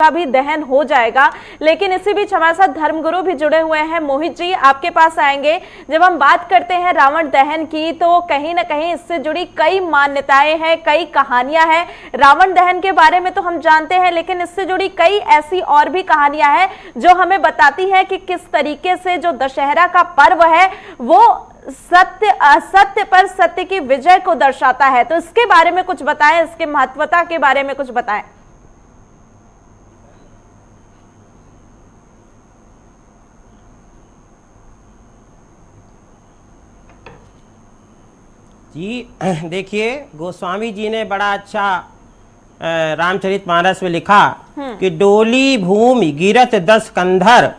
का भी दहन हो जाएगा। लेकिन इसी बीच हमारे साथ धर्मगुरु भी जुड़े हुए हैं। मोहित जी, आपके पास आएंगे। जब हम बात करते हैं रावण दहन की, तो कहीं ना कहीं इससे जुड़ी कई मान्यताएं हैं, कई कहानियां हैं। रावण दहन के बारे में तो हम जानते हैं, लेकिन इससे जुड़ी कई ऐसी और भी कहानियां हैं जो हमें बताती हैं कि किस तरीके से जो दशहरा का पर्व है वो सत्य असत्य पर सत्य की विजय को दर्शाता है। तो इसके बारे में कुछ बताएं, इसके महत्वता के बारे में कुछ बताएं। जी देखिए, गोस्वामी जी ने बड़ा अच्छा रामचरितमानस में लिखा कि डोली भूमि गिरत 10 कंधर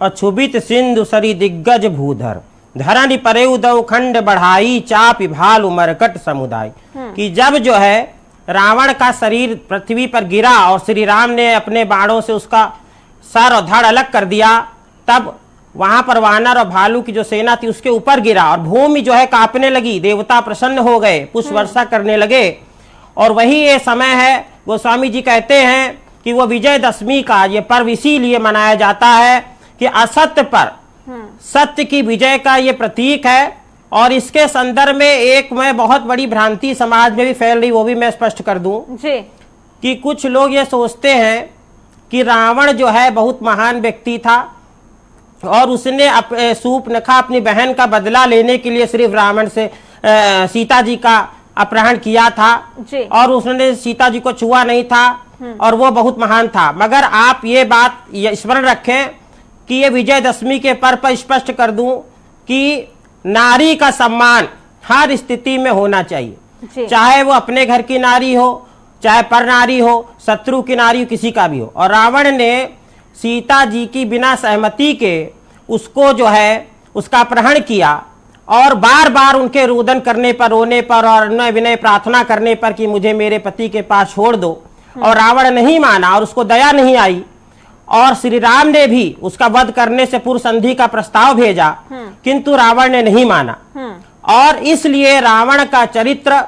और छुबित सिंधु सरी दिग्गज भूधर धरनि परे उदव खंड बढ़ाई चाप भाल उमरकट समुदाय। कि जब जो है रावण का शरीर पृथ्वी पर गिरा और श्री राम ने अपने बाणों से उसका सर और धड़ अलग कर दिया, तब वहां पर वानर और भालू की जो सेना थी उसके ऊपर गिरा और भूमि जो है कांपने लगी, देवता प्रसन्न हो गए, पुष्प वर्षा करने लगे। और वही ये समय है, गोस्वामी जी कहते हैं कि वो विजयदशमी का ये पर्व इसीलिए मनाया जाता है कि असत्य पर सत्य की विजय का ये प्रतीक है। और इसके संदर्भ में एक मैं बहुत बड़ी भ्रांति समाज में भी फैल रही, वो भी मैं स्पष्ट कर दूं जी। कि कुछ लोग ये सोचते हैं कि रावण जो है बहुत महान व्यक्ति था और उसने शूर्पणखा अपनी बहन का बदला लेने के लिए सिर्फ रावण से सीता जी का अपहरण किया था जी। और उसने सीता जी को छुआ नहीं था और वो बहुत महान था। मगर आप ये बात स्मरण रखें कि ये विजयदशमी के पर्व पर स्पष्ट कर दूं कि नारी का सम्मान हर स्थिति में होना चाहिए, चाहे वो अपने घर की नारी हो, चाहे पर नारी हो, शत्रु की नारी हो, किसी का भी हो। और रावण ने सीता जी की बिना सहमति के उसको जो है उसका अपहरण किया और बार बार उनके रुदन करने पर, रोने पर और विनय विनय प्रार्थना करने पर कि मुझे मेरे पति के पास छोड़ दो, और रावण नहीं माना और उसको दया नहीं आई। और श्री राम ने भी उसका वध करने से पूर्व संधि का प्रस्ताव भेजा, किंतु रावण ने नहीं माना। और इसलिए रावण का चरित्र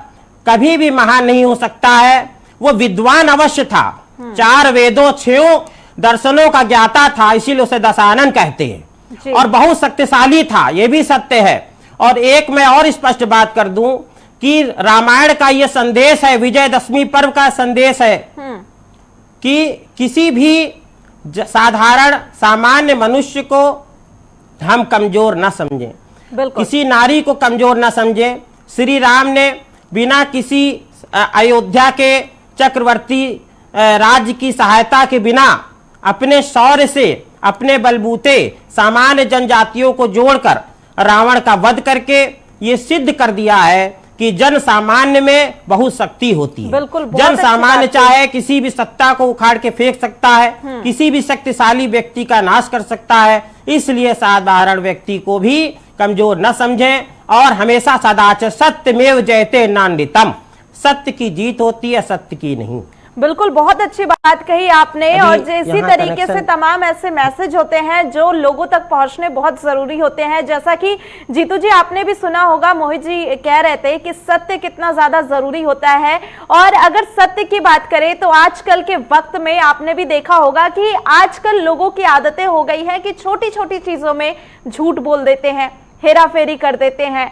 कभी भी महान नहीं हो सकता है। वो विद्वान अवश्य था, 4 वेदों 6 दर्शनों का ज्ञाता था, इसीलिए उसे दशानन कहते हैं, और बहुत शक्तिशाली था, ये भी सत्य है। और एक मैं और स्पष्ट बात कर दूं कि रामायण का ये संदेश है, विजयदशमी पर्व का संदेश है कि किसी भी साधारण सामान्य मनुष्य को हम कमजोर न समझें, किसी नारी को कमजोर न समझें। श्री राम ने बिना किसी अयोध्या के चक्रवर्ती राज्य की सहायता के बिना अपने शौर्य से, अपने बलबूते सामान्य जनजातियों को जोड़कर रावण का वध करके ये सिद्ध कर दिया है कि जन सामान्य में बहुत शक्ति होती है। जन सामान्य चाहे किसी भी सत्ता को उखाड़ के फेंक सकता है, किसी भी शक्तिशाली व्यक्ति का नाश कर सकता है। इसलिए साधारण व्यक्ति को भी कमजोर न समझें और हमेशा सदाच सत्यमेव जयते नान्यतम, सत्य की जीत होती है, सत्य की नहीं। बिल्कुल, बहुत अच्छी बात कही आपने। और इसी तरीके से तमाम ऐसे मैसेज होते हैं जो लोगों तक पहुंचने बहुत जरूरी होते हैं। जैसा कि जीतू जी आपने भी सुना होगा, मोहित जी कह रहे थे कि सत्य कितना ज्यादा जरूरी होता है। और अगर सत्य की बात करें तो आजकल के वक्त में आपने भी देखा होगा कि आजकल लोगों की आदतें हो गई है कि छोटी छोटी चीजों में झूठ बोल देते हैं, हेरा फेरी कर देते हैं,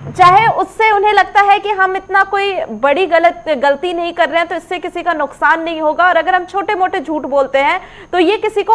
चाहे उससे उन्हें लगता है कि हम इतना कोई बड़ी गलती नहीं कर रहे हैं तो इससे किसी का नुकसान नहीं होगा। और अगर हम छोटे मोटे झूठ बोलते हैं तो ये किसी को